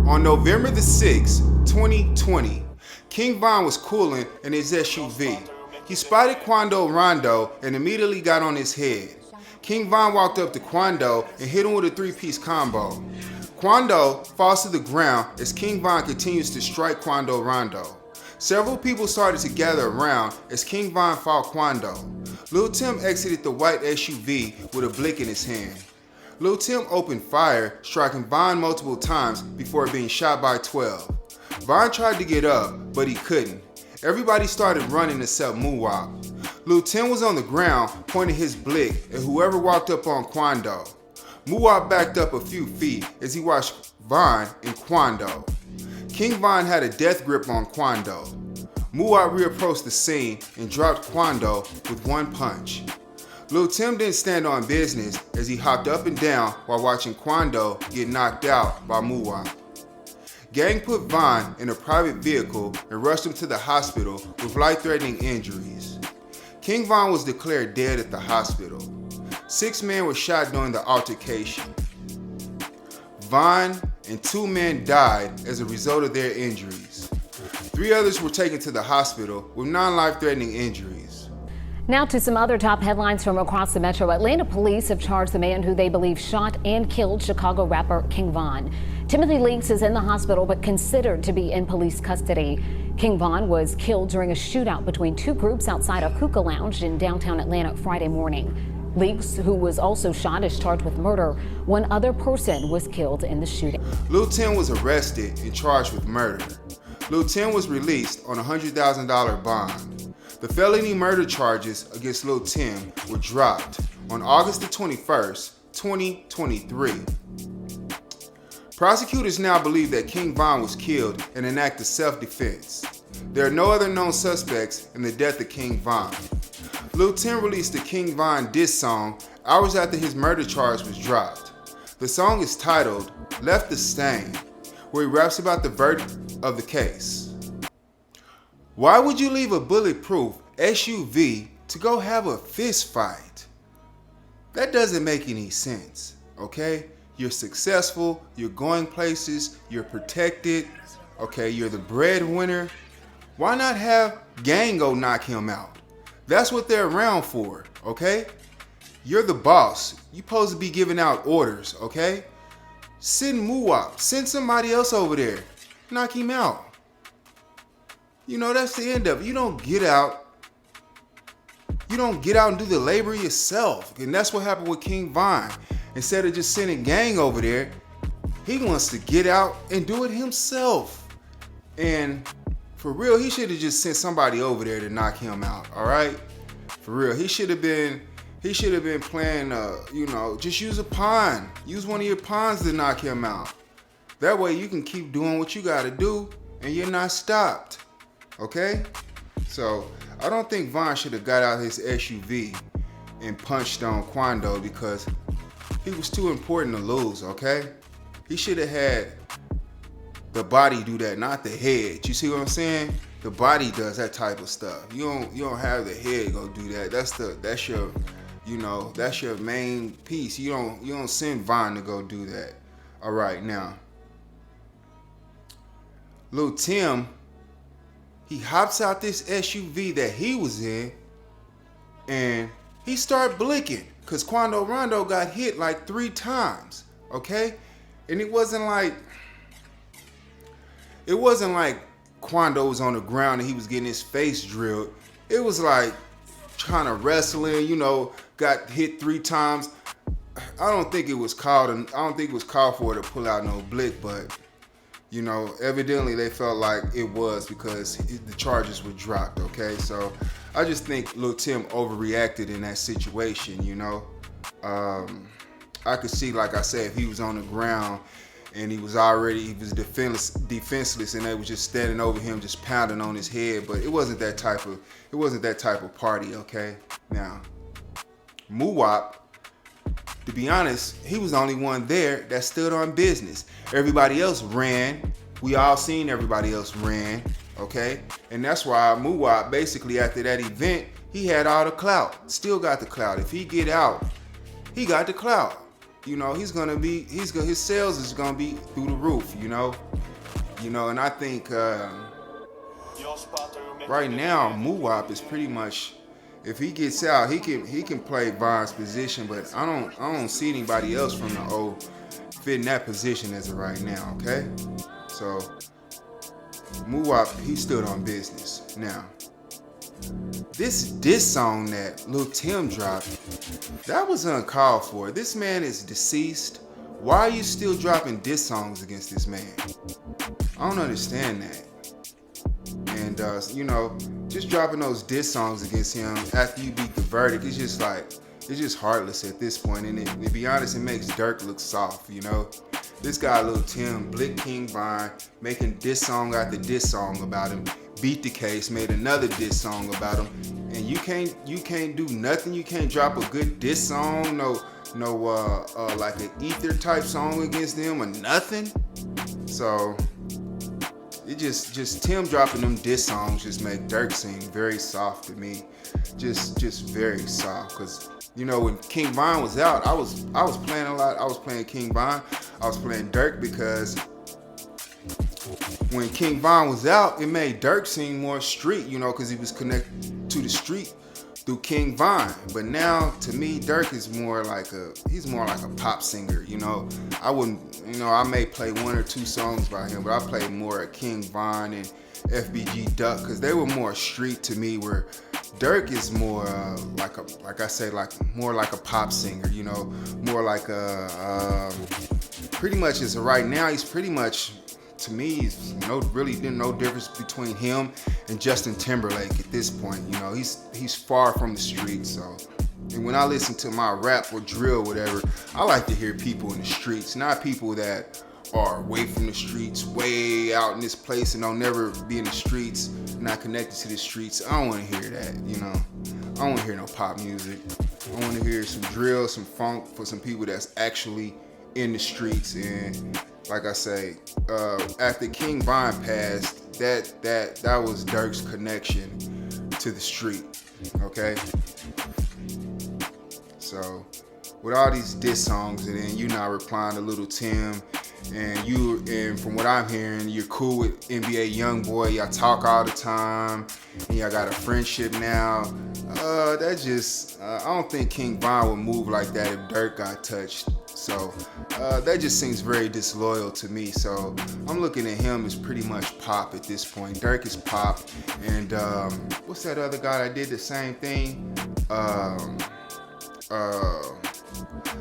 On November the 6th, 2020, King Von was cooling in his SUV. He spotted Quando Rondo and immediately got on his head. King Von walked up to Quando and hit him with a three-piece combo. Quando falls to the ground as King Von continues to strike Quando Rondo. Several people started to gather around as King Von fought Quando. Lil Tim exited the white SUV with a blick in his hand. Lil Tim opened fire, striking Von multiple times before being shot by 12. Von tried to get up, but he couldn't. Everybody started running except Muwop. Lil Tim was on the ground, pointing his blick at whoever walked up on Quando. Muwop backed up a few feet as he watched Von and Quando. King Von had a death grip on Quando. Muwop reapproached the scene and dropped Quando with one punch. Lil Tim didn't stand on business as he hopped up and down while watching Quando get knocked out by Muwop. Gang put Von in a private vehicle and rushed him to the hospital with life-threatening injuries. King Von was declared dead at the hospital. 6 men were shot during the altercation. Von and 2 men died as a result of their injuries. 3 others were taken to the hospital with non-life-threatening injuries. Now to some other top headlines from across the metro. Atlanta police have charged the man who they believe shot and killed Chicago rapper King Von. Timothy Leaks is in the hospital but considered to be in police custody. King Von was killed during a shootout between 2 groups outside a hookah lounge in downtown Atlanta Friday morning. Leaks, who was also shot, is charged with murder. 1 other person was killed in the shooting. Lil Tim was arrested and charged with murder. Lil Tim was released on a $100,000 bond. The felony murder charges against Lil Tim were dropped on August the 21st, 2023. Prosecutors now believe that King Von was killed in an act of self-defense. There are no other known suspects in the death of King Von. Lil Tim released the King Von diss song hours after his murder charge was dropped. The song is titled Left the Stain, where he raps about the verdict of the case. Why would you leave a bulletproof SUV to go have a fist fight? That doesn't make any sense, okay? You're successful, you're going places, you're protected, okay? You're the breadwinner. Why not have gang go knock him out? That's what they're around for, okay? You're the boss. You're supposed to be giving out orders, okay? Send Muwop, send somebody else over there, knock him out. You know, that's the end of it. You don't get out and do the labor yourself. And that's what happened with King Von. Instead of just sending gang over there, he wants to get out and do it himself. And for real, he should have just sent somebody over there to knock him out, all right? For real, he should have been playing, just use a pawn. Use one of your pawns to knock him out. That way you can keep doing what you gotta do and you're not stopped. Okay? So I don't think Von should have got out his SUV and punched on Quando because he was too important to lose, okay? He should have had the body do that, not the head. You see what I'm saying? The body does that type of stuff. You don't have the head go do that. That's your main piece. You don't send Von to go do that. All right, now. Lil Tim, he hops out this SUV that he was in and he started blinking because Quando Rondo got hit like 3 times, okay? And it wasn't like Quando was on the ground and he was getting his face drilled. It was like trying to wrestling, got hit 3 times. I don't think it was called for to pull out no blick, but evidently they felt like it was because the charges were dropped, okay? So I just think Lil Tim overreacted in that situation, I could see, like I said, if he was on the ground and he was defenseless and they was just standing over him, just pounding on his head, but it wasn't that type of party, okay? Now, Muwop, to be honest, he was the only one there that stood on business. Everybody else ran. We all seen everybody else ran, okay? And that's why Muwop, basically after that event, he had all the clout. Still got the clout. If he get out, he got the clout. His sales is gonna be through the roof, You know, and I think right now Muwap is pretty much, if he gets out, he can play Von's position, but I don't see anybody else from the O fit in that position as of right now. Okay, so Muwap, he stood on business. Now, this song that Lil Tim dropped, that was uncalled for. This man is deceased. Why are you still dropping diss songs against this man? I don't understand that. And you know, just dropping those diss songs against him after you beat the verdict, it's just heartless at this point. And to be honest, it makes Durk look soft, you know. This guy, Lil Tim, Blick King Von, making diss song after diss song about him. Beat the Case made another diss song about him, and you can't do nothing. You can't drop a good diss song, no like an ether type song against them or nothing. So it just Tim dropping them diss songs just make Durk seem very soft to me, just very soft. Cause you know, when King Von was out, I was playing a lot. I was playing King Von. I was playing Durk because when King Von was out, it made Durk seem more street, you know, because he was connected to the street through King Von. But now, to me, Durk is more like a pop singer, you know. I wouldn't, you know, I may play one or two songs by him, but I play more at King Von and FBG Duck because they were more street to me. Where Durk is more more like a pop singer, you know, more like a pretty much is right now. He's pretty much, to me, he's no difference between him and Justin Timberlake at this point. You know, he's far from the streets. So, and when I listen to my rap or drill, whatever, I like to hear people in the streets, not people that are away from the streets, way out in this place and don't never be in the streets, not connected to the streets. I don't want to hear that. You know, I don't want to hear no pop music. I want to hear some drill, some funk for some people that's actually in the streets. And like I say, after King Von passed, that was Durk's connection to the street. Okay, so with all these diss songs, and then you not replying to Little Tim, and from what I'm hearing, you're cool with NBA YoungBoy. Y'all talk all the time, and y'all got a friendship now. I don't think King Von would move like that if Durk got touched. So that just seems very disloyal to me. So I'm looking at him as pretty much pop at this point. Durk is pop, and what's that other guy that did the same thing?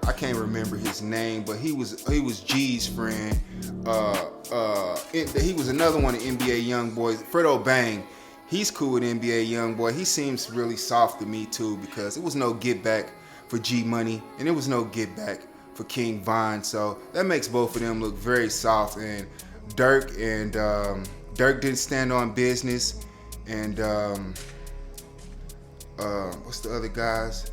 I can't remember his name, but he was G's friend. He was another one of NBA YoungBoy, Fredo Bang. He's cool with NBA YoungBoy. He seems really soft to me too, because it was no get back for G Money, and it was no get back for King Von. So that makes both of them look very soft. And Durk didn't stand on business. And what's the other guys?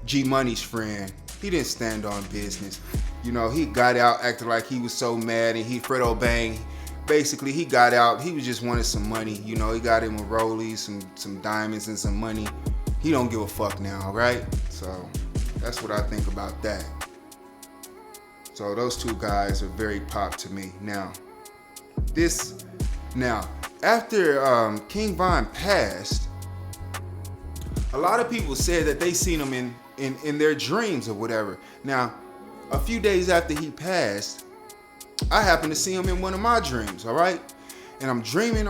G Money's friend, he didn't stand on business. You know, he got out acting like he was so mad, and Fredo Bang, basically he got out, he was just wanted some money. You know, he got him a rollies, some diamonds and some money. He don't give a fuck now, right? So that's what I think about that. So those two guys are very pop to me. Now after King Von passed, a lot of people said that they seen him in their dreams or whatever. Now, a few days after he passed, I happened to see him in one of my dreams, all right? And I'm dreaming,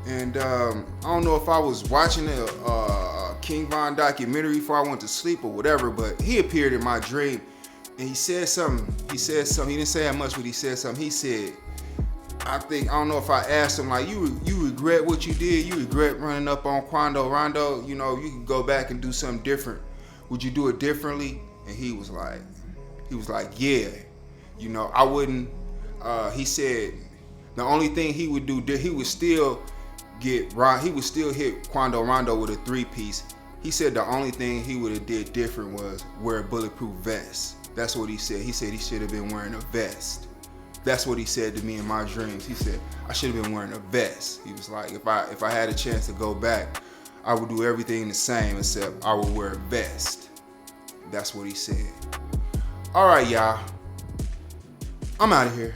and I don't know if I was watching a King Von documentary before I went to sleep or whatever, but he appeared in my dream, and he said something. He didn't say that much, but he said something. He said, I don't know if I asked him, like, you regret what you did? You regret running up on Quando Rondo? You know, you can go back and do something different. Would you do it differently? And he was like, yeah. You know, I wouldn't. He said the only thing he would do, he would still hit Quando Rondo with a 3-piece. He said the only thing he would have did different was wear a bulletproof vest. That's what he said. He said he should have been wearing a vest. That's what he said to me in my dreams. He said I should have been wearing a vest. He was like, if I had a chance to go back, I would do everything the same except I would wear a vest. That's what he said. All right, y'all. I'm out of here.